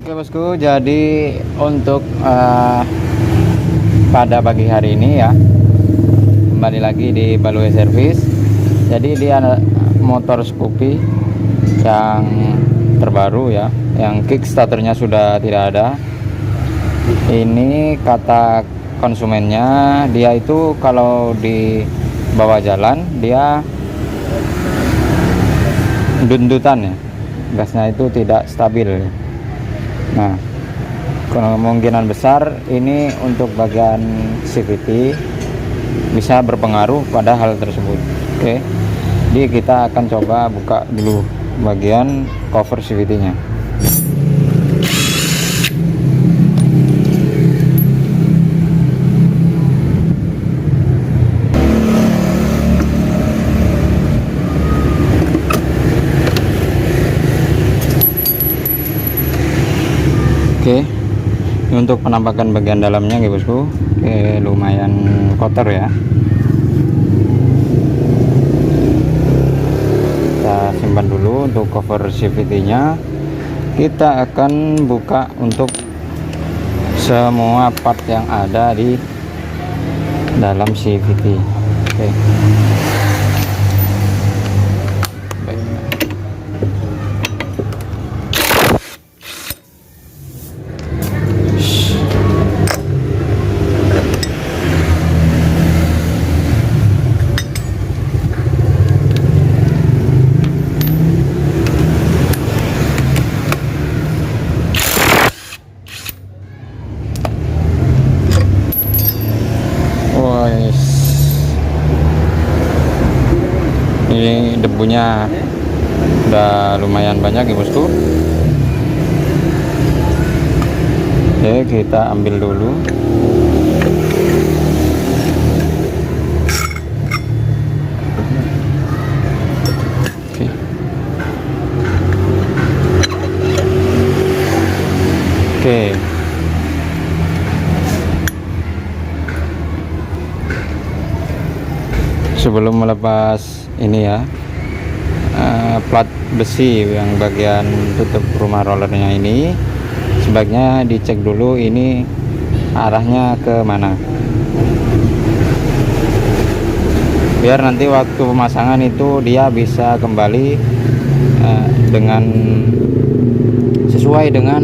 Oke bosku, jadi untuk pada pagi hari ini ya, kembali lagi di Balue Service. Jadi dia motor Scoopy yang terbaru ya, yang kickstarternya sudah tidak ada. Ini kata konsumennya, dia itu kalau di bawah jalan dia dundutan ya, gasnya itu tidak stabil. Nah, kemungkinan besar ini untuk bagian CVT bisa berpengaruh pada hal tersebut. Oke, jadi kita akan coba buka dulu bagian cover CVT-nya. Oke, ini untuk penampakan bagian dalamnya ya bosku. Oke, lumayan kotor ya. Kita simpan dulu untuk cover CVT nya. Kita akan buka untuk semua part yang ada di dalam CVT. Oke. Ini debunya udah lumayan banyak ya bosku. Oke, kita ambil dulu. Oke. Oke. Sebelum melepas ini ya, plat besi yang bagian tutup rumah rollernya ini sebaiknya dicek dulu ini arahnya ke mana, biar nanti waktu pemasangan itu dia bisa kembali dengan sesuai dengan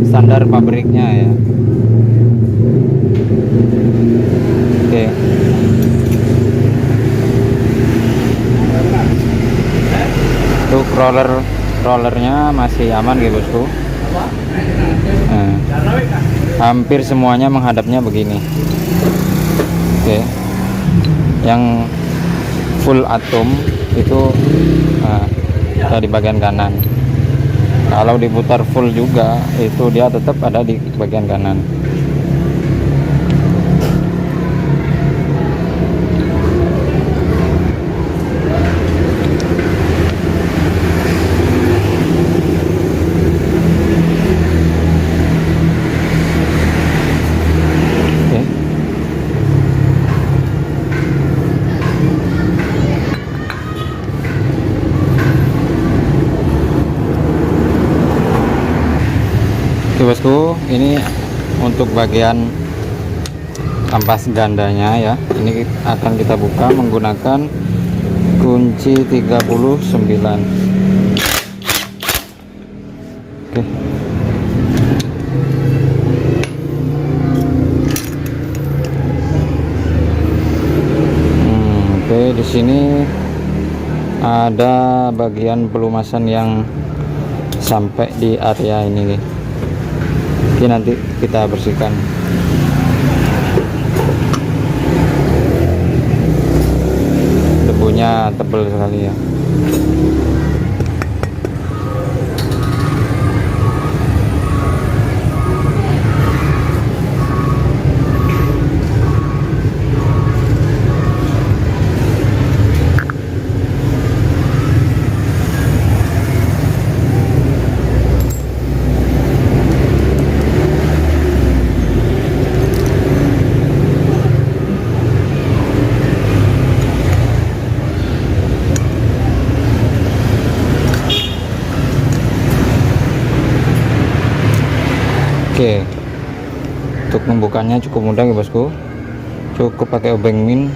standar pabriknya ya. Oke. Untuk rollernya masih aman gitu bosku. Nah, hampir semuanya menghadapnya begini. Oke. Yang full atom itu di bagian kanan. Kalau diputar full juga itu dia tetap ada di bagian kanan. Bosku, ini untuk bagian ampas gandanya ya, ini akan kita buka menggunakan kunci 39. Oke. Oke, di sini ada bagian pelumasan yang sampai di area ini nih. Oke, nanti kita bersihkan. Debunya tebal sekali ya. Oke, untuk membukanya cukup mudah ya bosku, cukup pakai obeng min.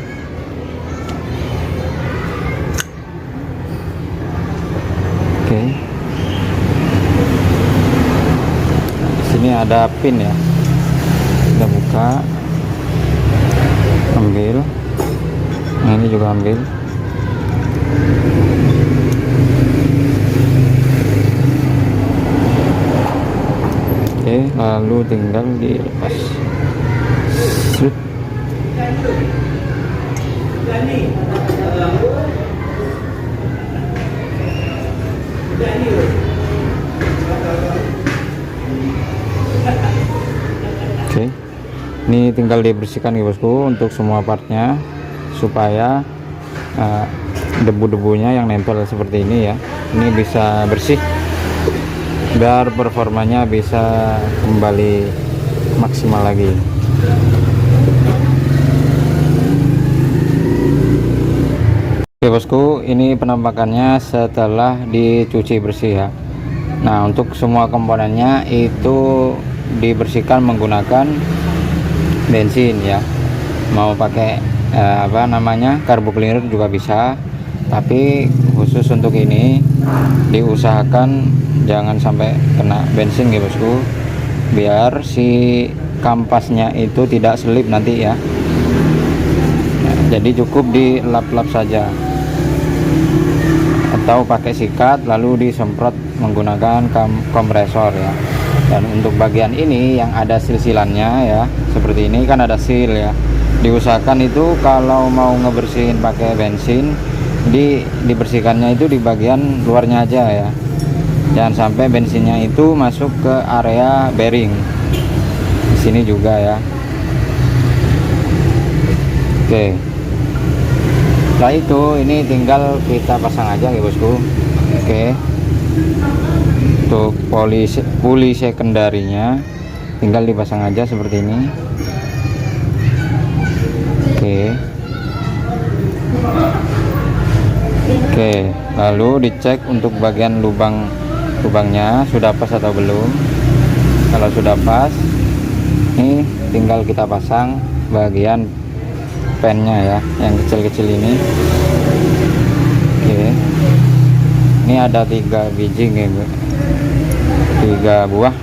Oke, di sini ada pin ya, kita buka, ambil, nah ini juga ambil. Oke, lalu tinggal dilepas. Slut. Oke, ini tinggal dibersihkan ya bosku untuk semua partnya, supaya debu-debunya yang nempel seperti ini ya, ini bisa bersih, biar performanya bisa kembali maksimal lagi. Oke bosku, ini penampakannya setelah dicuci bersih ya. Nah, untuk semua komponennya itu dibersihkan menggunakan bensin ya, mau pakai carbo cleaner juga bisa, tapi khusus untuk ini diusahakan jangan sampai kena bensin ya bosku, biar si kampasnya itu tidak selip nanti ya. Nah, jadi cukup dilap-lap saja atau pakai sikat lalu disemprot menggunakan kompresor ya. Dan untuk bagian ini yang ada silsilannya ya, seperti ini kan ada sil ya, diusahakan itu kalau mau ngebersihin pakai bensin dibersihkannya itu di bagian luarnya aja ya, jangan sampai bensinnya itu masuk ke area bearing di sini juga ya. Oke, setelah itu ini tinggal kita pasang aja ya bosku. Oke, untuk puli sekundarinya tinggal dipasang aja seperti ini. Oke, lalu dicek untuk bagian lubangnya sudah pas atau belum. Kalau sudah pas, ini tinggal kita pasang bagian pennya ya, yang kecil-kecil ini. Oke, ini ada 3 biji nih, 3 buah.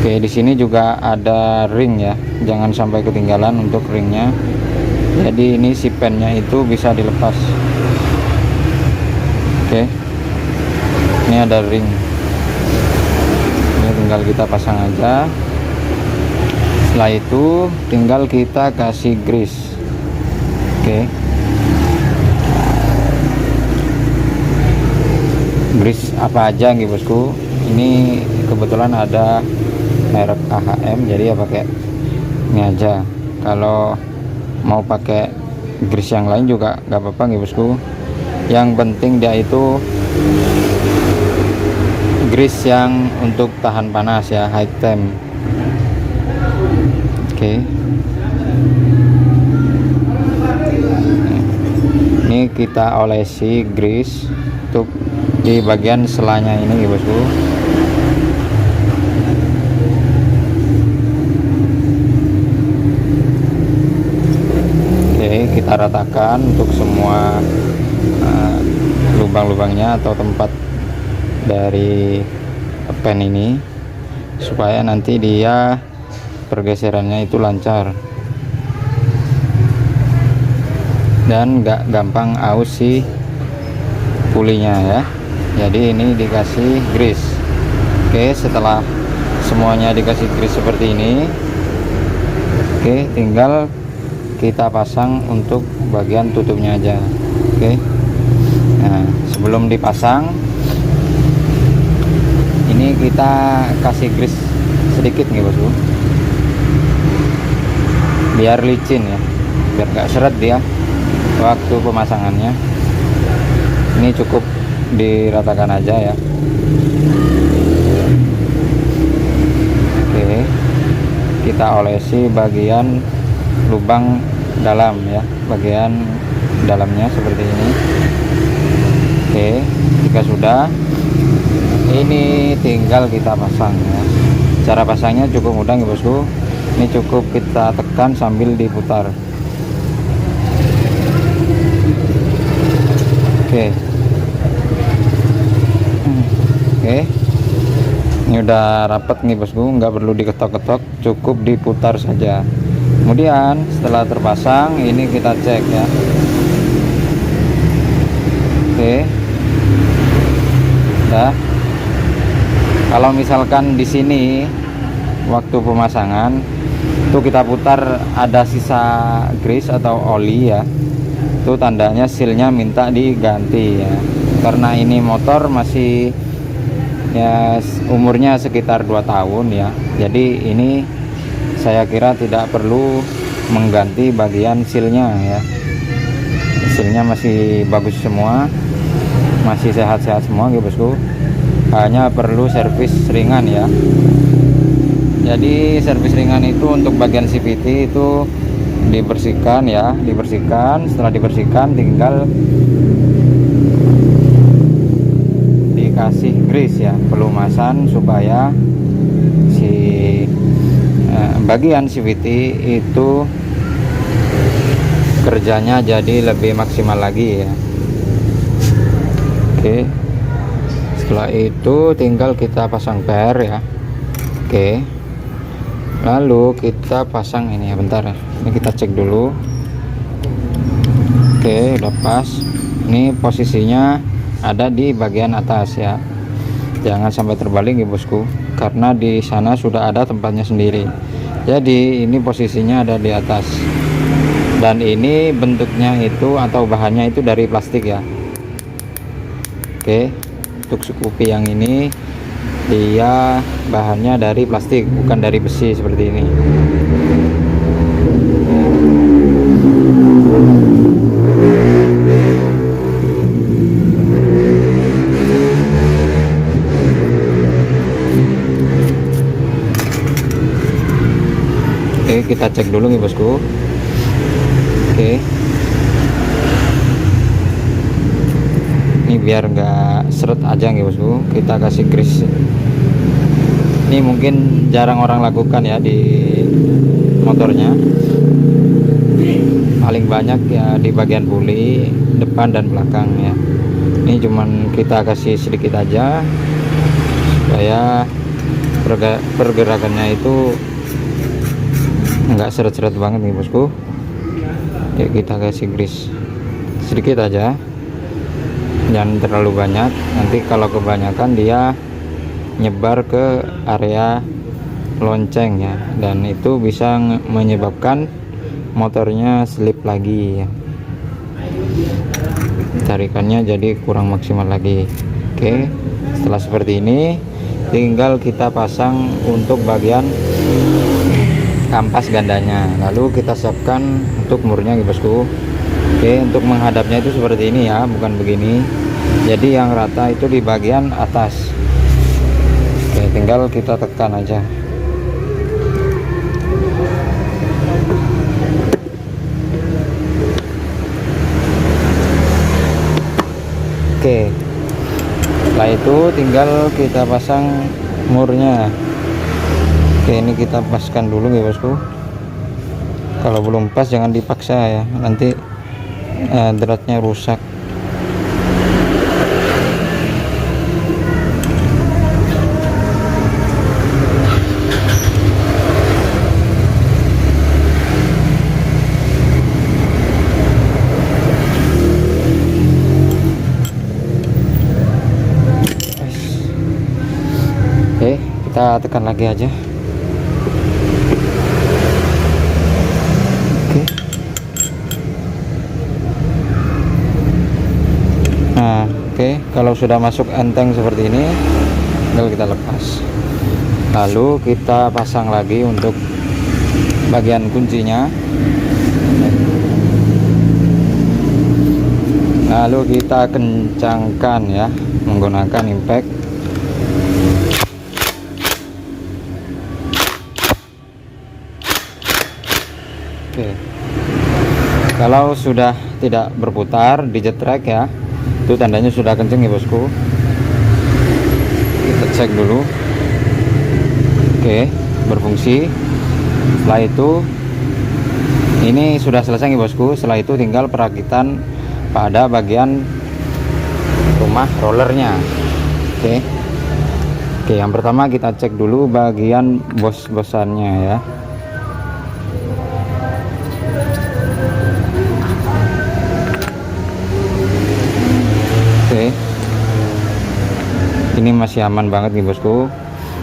Oke, di sini juga ada ring ya, jangan sampai ketinggalan untuk ringnya. Jadi ini si pennya itu bisa dilepas. Oke, ini ada ring, ini tinggal kita pasang aja. Setelah itu tinggal kita kasih grease. Oke, grease apa aja nih bosku, ini kebetulan ada merek AHM, jadi ya pakai ini aja. Kalau mau pakai grease yang lain juga nggak apa-apa nih bosku, yang penting dia itu grease yang untuk tahan panas ya, high temp. Oke, ini kita olesi grease untuk di bagian selanya ini ya bosku. Kita ratakan untuk semua lubang-lubangnya atau tempat dari pen ini, supaya nanti dia pergeserannya itu lancar dan nggak gampang aus si pulinya ya. Jadi ini dikasih grease. Oke, setelah semuanya dikasih grease seperti ini, oke, tinggal kita pasang untuk bagian tutupnya aja. Oke, nah sebelum dipasang ini kita kasih grease sedikit nih bosku, biar licin ya, biar gak seret dia waktu pemasangannya. Ini cukup diratakan aja ya. Oke, kita olesi bagian lubang dalam ya, bagian dalamnya seperti ini. Oke, jika sudah ini tinggal kita pasang ya. Cara pasangnya cukup mudah ya bosku. Ini cukup kita tekan sambil diputar. Oke. Oke. Ini udah rapet nih bosku, nggak perlu diketok-ketok, cukup diputar saja. Kemudian setelah terpasang, ini kita cek ya. Oke. Nah, kalau misalkan di sini waktu pemasangan itu kita putar ada sisa grease atau oli ya, itu tandanya sealnya minta diganti ya. Karena ini motor masih ya umurnya sekitar 2 tahun ya, jadi ini saya kira tidak perlu mengganti bagian sealnya ya. Sealnya masih bagus semua, masih sehat-sehat semua gitu bosku, hanya perlu servis ringan ya. Jadi servis ringan itu untuk bagian CVT itu dibersihkan ya, dibersihkan. Setelah dibersihkan tinggal dikasih grease ya, pelumasan supaya si bagian CVT itu kerjanya jadi lebih maksimal lagi ya. Oke, setelah itu tinggal kita pasang per ya. Oke, lalu kita pasang ini ya, bentar ya, ini kita cek dulu. Oke, udah pas. Ini posisinya ada di bagian atas ya, jangan sampai terbalik ya bosku, karena di sana sudah ada tempatnya sendiri. Jadi ini posisinya ada di atas, dan ini bentuknya itu atau bahannya itu dari plastik ya. Oke, untuk Scoopy yang ini dia bahannya dari plastik, bukan dari besi seperti ini. Oke, kita cek dulu nih bosku. Oke, ini biar nggak seret aja nih bosku, kita kasih grease. Ini mungkin jarang orang lakukan ya di motornya, paling banyak ya di bagian puli depan dan belakang ya. Ini cuman kita kasih sedikit aja supaya pergerakannya itu nggak seret-seret banget nih bosku. Ya, kita kasih grease sedikit aja, jangan terlalu banyak, nanti kalau kebanyakan dia nyebar ke area lonceng ya, dan itu bisa menyebabkan motornya slip lagi ya, tarikannya jadi kurang maksimal lagi. Oke, setelah seperti ini tinggal kita pasang untuk bagian kampas gandanya, lalu kita siapkan untuk murnya ya bosku. Oke, untuk menghadapnya itu seperti ini ya, bukan begini. Jadi yang rata itu di bagian atas. Oke, tinggal kita tekan aja. Oke, setelah itu tinggal kita pasang murnya. Oke, ini kita paskan dulu ya bosku. Kalau belum pas jangan dipaksa ya, nanti dratnya rusak. Oke, kita tekan lagi aja. Nah, oke, kalau sudah masuk enteng seperti ini tinggal kita lepas, lalu kita pasang lagi untuk bagian kuncinya, lalu kita kencangkan ya menggunakan impact. Oke, kalau sudah tidak berputar, dijetrek ya, itu tandanya sudah kenceng ya bosku. kita cek dulu. Oke, berfungsi. Setelah itu ini sudah selesai nih bosku. Setelah itu tinggal perakitan pada bagian rumah rollernya. Oke. Oke, yang pertama kita cek dulu bagian bos-bosannya ya. Oke, ini masih aman banget nih bosku,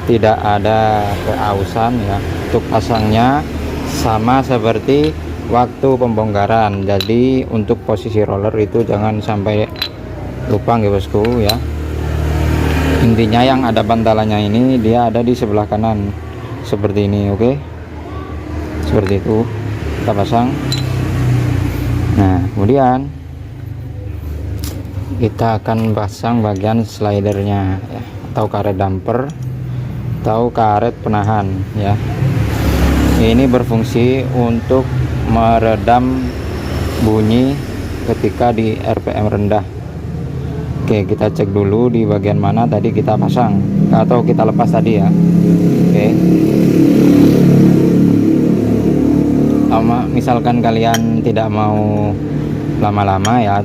tidak ada keausan ya. Untuk pasangnya sama seperti waktu pembongkaran, jadi untuk posisi roller itu jangan sampai lupa nih bosku ya. Intinya yang ada bantalannya ini dia ada di sebelah kanan seperti ini. Oke, seperti itu kita pasang. Nah, kemudian kita akan pasang bagian slidernya ya, atau karet damper atau karet penahan ya. Ini berfungsi untuk meredam bunyi ketika di RPM rendah. Oke, kita cek dulu di bagian mana tadi kita pasang atau kita lepas tadi ya. Oke, misalkan kalian tidak mau lama-lama ya,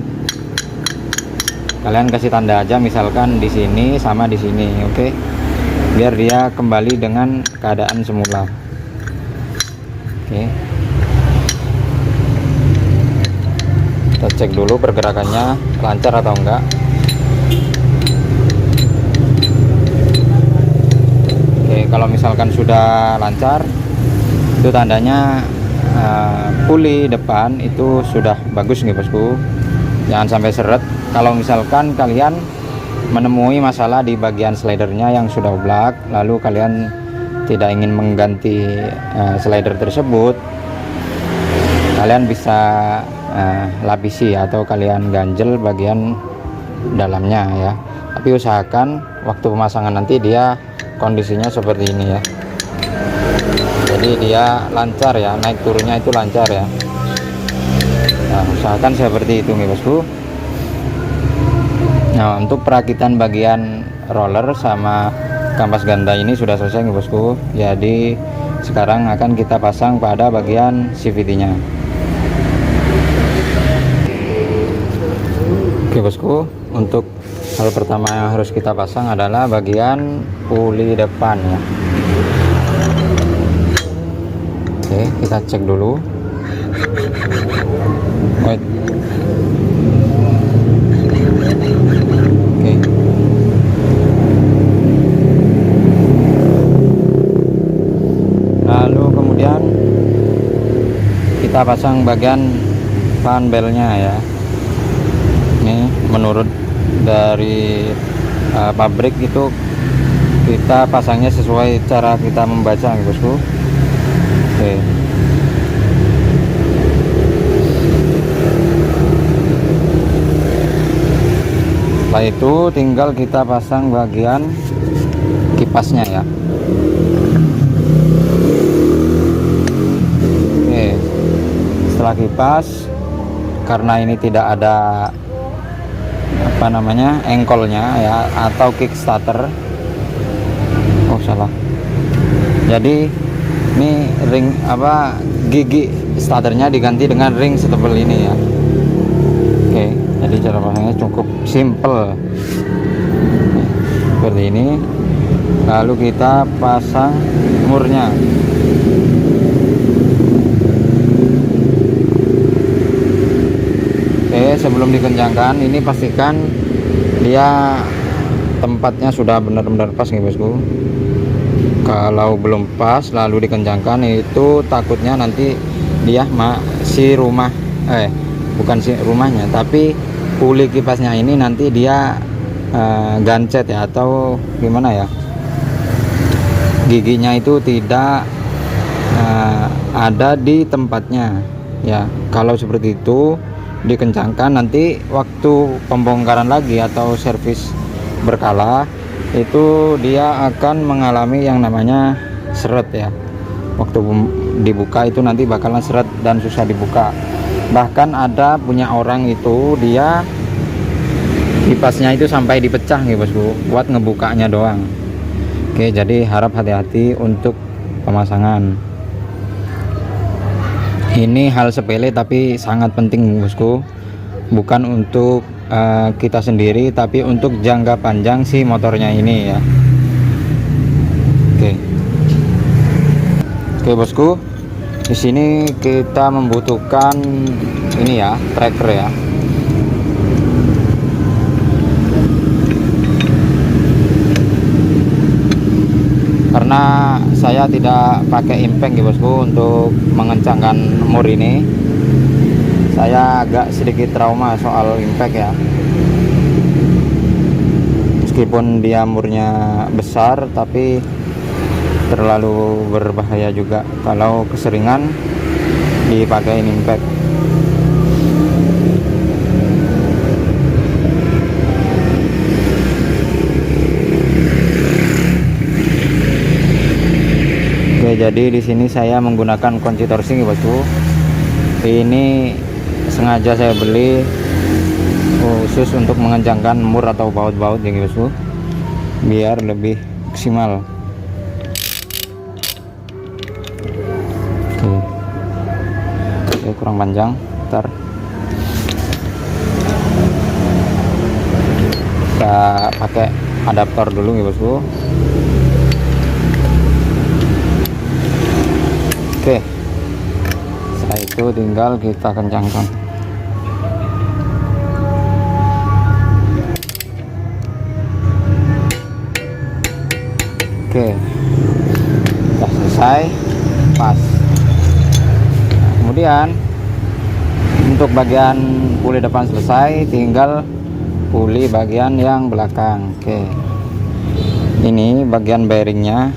kalian kasih tanda aja, misalkan di sini sama di sini. Oke, biar dia kembali dengan keadaan semula. Oke, kita cek dulu pergerakannya lancar atau enggak. Oke, kalau misalkan sudah lancar, itu tandanya puli depan itu sudah bagus nih bosku, jangan sampai seret. Kalau misalkan kalian menemui masalah di bagian slidernya yang sudah oblak, lalu kalian tidak ingin mengganti slider tersebut, kalian bisa lapisi atau kalian ganjel bagian dalamnya ya. Tapi usahakan waktu pemasangan nanti dia kondisinya seperti ini ya, jadi dia lancar ya, naik turunnya itu lancar ya. Nah, usahakan seperti itu nih bosku. Nah, untuk perakitan bagian roller sama kampas ganda ini sudah selesai nih bosku. Jadi sekarang akan kita pasang pada bagian CVT nya. Oke bosku, untuk hal pertama yang harus kita pasang adalah bagian puli depan ya. Oke, kita cek dulu. Wait. Oke. Lalu kemudian kita pasang bagian fan belnya ya. Ini menurut dari pabrik itu kita pasangnya sesuai cara kita membaca bosku. Oke. Setelah itu tinggal kita pasang bagian kipasnya ya. Oke, setelah kipas, karena ini tidak ada apa namanya engkolnya ya, atau kickstarter. Oh salah, jadi ini ring gigi starternya diganti dengan ring setebal ini ya. Oke, jadi cara pasangnya cukup simple seperti ini. Lalu kita pasang murnya. Oke, sebelum dikencangkan ini pastikan dia tempatnya sudah benar-benar pas nih bosku. Kalau belum pas lalu dikencangkan, itu takutnya nanti dia bukan si rumahnya, tapi puli kipasnya ini nanti dia gancet ya, atau gimana ya, giginya itu tidak ada di tempatnya ya. Kalau seperti itu dikencangkan, nanti waktu pembongkaran lagi atau servis berkala itu dia akan mengalami yang namanya seret ya. Waktu dibuka itu nanti bakalan seret dan susah dibuka. Bahkan ada punya orang itu dia kipasnya itu sampai dipecah nih bosku, buat ngebukanya doang. Oke, jadi harap hati-hati untuk pemasangan. Ini hal sepele tapi sangat penting bosku, bukan untuk kita sendiri tapi untuk jangka panjang si motornya ini ya. Oke bosku, di sini kita membutuhkan ini ya, tracker ya. Karena saya tidak pakai impact ya bosku untuk mengencangkan mur ini. Saya agak sedikit trauma soal impact ya. Meskipun dia murnya besar tapi terlalu berbahaya juga kalau keseringan dipakai impact. Oke, jadi di sini saya menggunakan kunci torsi bosku. Ini sengaja saya beli khusus untuk mengencangkan mur atau baut-baut ya bosku, biar lebih maksimal. Oke, kurang panjang, ntar kita pakai adaptor dulu ya bosku. Oke, setelah itu tinggal kita kencangkan. Oke, sudah selesai, pas. Kemudian untuk bagian puli depan selesai, tinggal puli bagian yang belakang. Oke, ini bagian bearingnya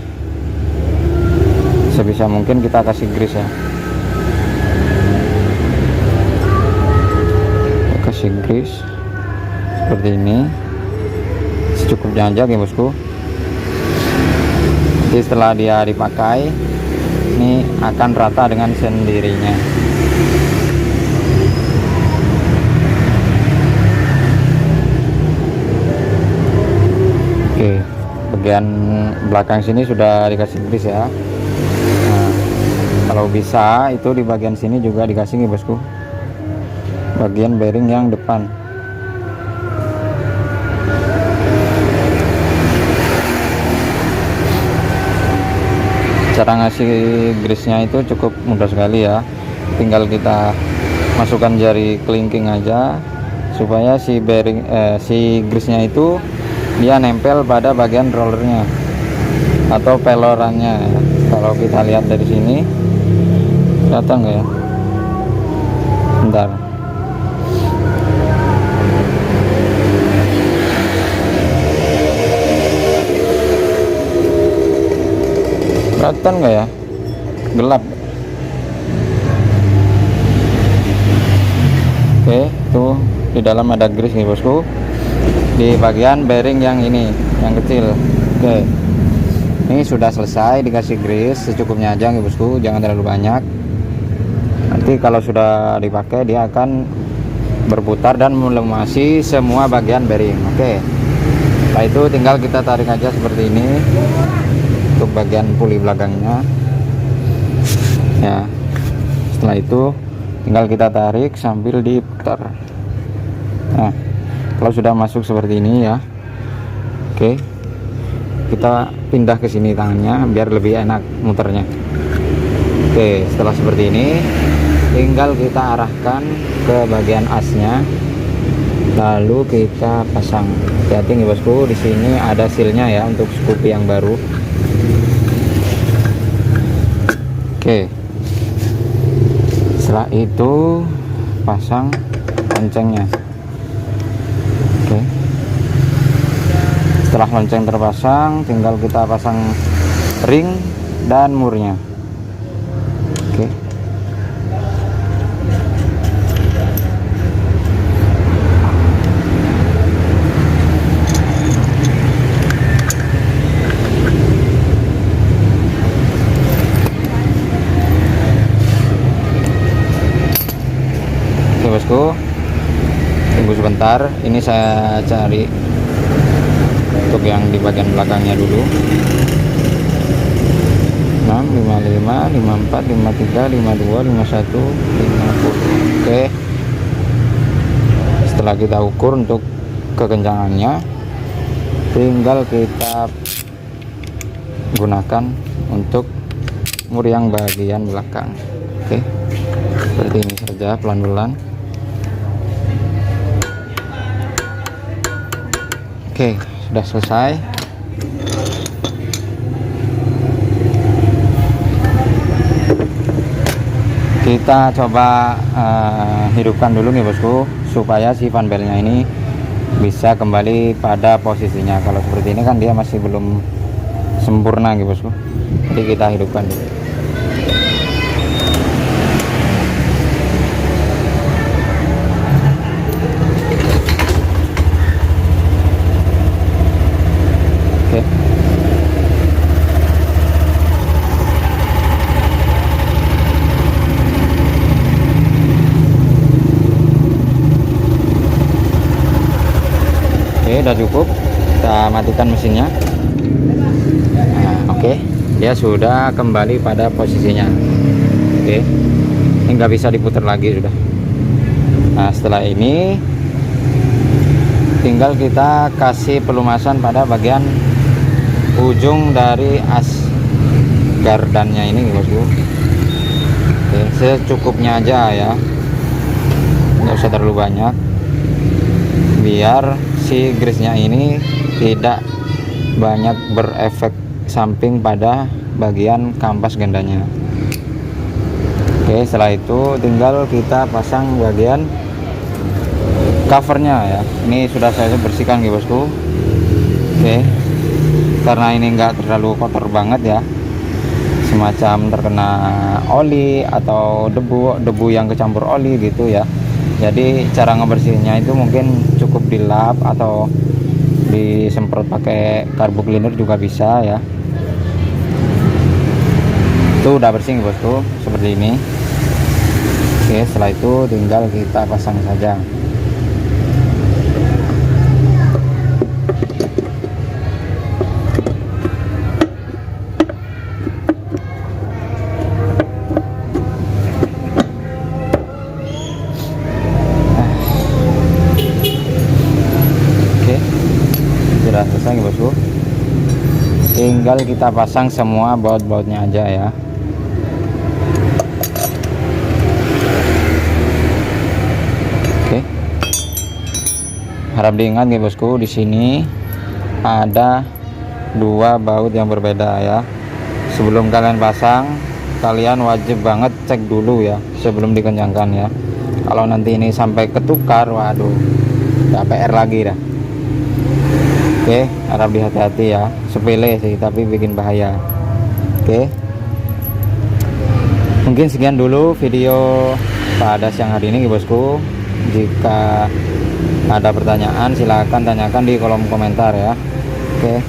sebisa mungkin kita kasih grease ya. Kasih grease seperti ini, secukupnya aja ya bosku. Jadi setelah dia dipakai, ini akan rata dengan sendirinya. Oke, bagian belakang sini sudah dikasih grease ya. Nah, kalau bisa itu di bagian sini juga dikasih nih bosku, bagian bearing yang depan. Cara ngasih grease-nya itu cukup mudah sekali ya, tinggal kita masukkan jari kelingking aja supaya si bearing si grease-nya itu dia nempel pada bagian rollernya atau pelorannya ya. Kalau kita lihat dari sini, kelihatan nggak ya? Bentar. Kelihatan nggak ya? Gelap. Oke, tuh di dalam ada grease nih bosku, di bagian bearing yang ini, yang kecil. Oke, ini sudah selesai dikasih grease secukupnya aja nih bosku, jangan terlalu banyak. Nanti kalau sudah dipakai dia akan berputar dan melumasi semua bagian bearing. Oke, setelah itu tinggal kita tarik aja seperti ini untuk bagian puli belakangnya ya. Setelah itu tinggal kita tarik sambil diputar. Nah, kalau sudah masuk seperti ini ya, oke, kita pindah ke sini tangannya biar lebih enak muternya. Oke, setelah seperti ini tinggal kita arahkan ke bagian asnya, lalu kita pasang. Hati-hati nih bosku, di sini ada sealnya ya untuk Scoopy yang baru. Oke, setelah itu pasang loncengnya. Oke, setelah lonceng terpasang tinggal kita pasang ring dan murnya. Oke, bosku, tunggu sebentar. sebentar. Ini saya cari untuk yang di bagian belakangnya dulu. 6, 55, 54, 53, 52, 51, 50. Oke. Setelah kita ukur untuk kekencangannya, tinggal kita gunakan untuk mur yang bagian belakang. Oke, seperti ini saja, pelan-pelan. Oke, sudah selesai. Kita coba hidupkan dulu nih bosku, supaya si fan belnya ini bisa kembali pada posisinya. Kalau seperti ini kan dia masih belum sempurna gitu bosku, jadi kita hidupkan dulu. Oke. Oke, udah cukup. Kita matikan mesinnya. Nah, oke, dia sudah kembali pada posisinya. Oke, ini nggak bisa diputar lagi sudah. Nah, setelah ini tinggal kita kasih pelumasan pada bagian ujung dari as gardannya ini bosku. Oke, secukupnya aja ya, nggak usah terlalu banyak, biar si grease-nya ini tidak banyak berefek samping pada bagian kampas gandanya. Oke, setelah itu tinggal kita pasang bagian covernya ya. Ini sudah saya bersihkan ya bosku. Oke, karena ini enggak terlalu kotor banget ya, semacam terkena oli atau debu yang kecampur oli gitu ya. Jadi cara ngebersihinnya itu mungkin cukup dilap atau disemprot pakai carbo cleaner juga bisa ya. Itu udah bersih bosku, seperti ini. Oke, setelah itu tinggal kita pasang saja. Sudah selesai bosku, tinggal kita pasang semua baut-bautnya aja ya. Oke, harap diingat ya bosku, di sini ada dua baut yang berbeda ya. Sebelum kalian pasang, kalian wajib banget cek dulu ya sebelum dikencangkan ya. Kalau nanti ini sampai ketukar, waduh, udah PR lagi dah. Oke, harap dihati-hati ya, sepele sih tapi bikin bahaya. Oke, mungkin sekian dulu video pada siang hari ini bosku. Jika ada pertanyaan silahkan tanyakan di kolom komentar ya. Oke,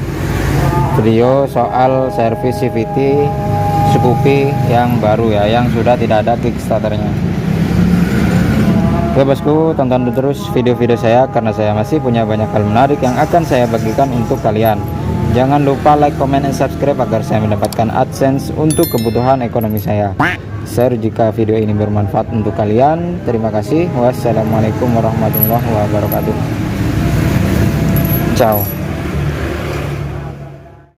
video soal servis CVT Scoopy yang baru ya, yang sudah tidak ada kickstarternya. Oke bosku, tonton terus video-video saya karena saya masih punya banyak hal menarik yang akan saya bagikan untuk kalian. Jangan lupa like, comment, dan subscribe agar saya mendapatkan AdSense untuk kebutuhan ekonomi saya. Share jika video ini bermanfaat untuk kalian. Terima kasih. Wassalamualaikum warahmatullahi wabarakatuh. Ciao.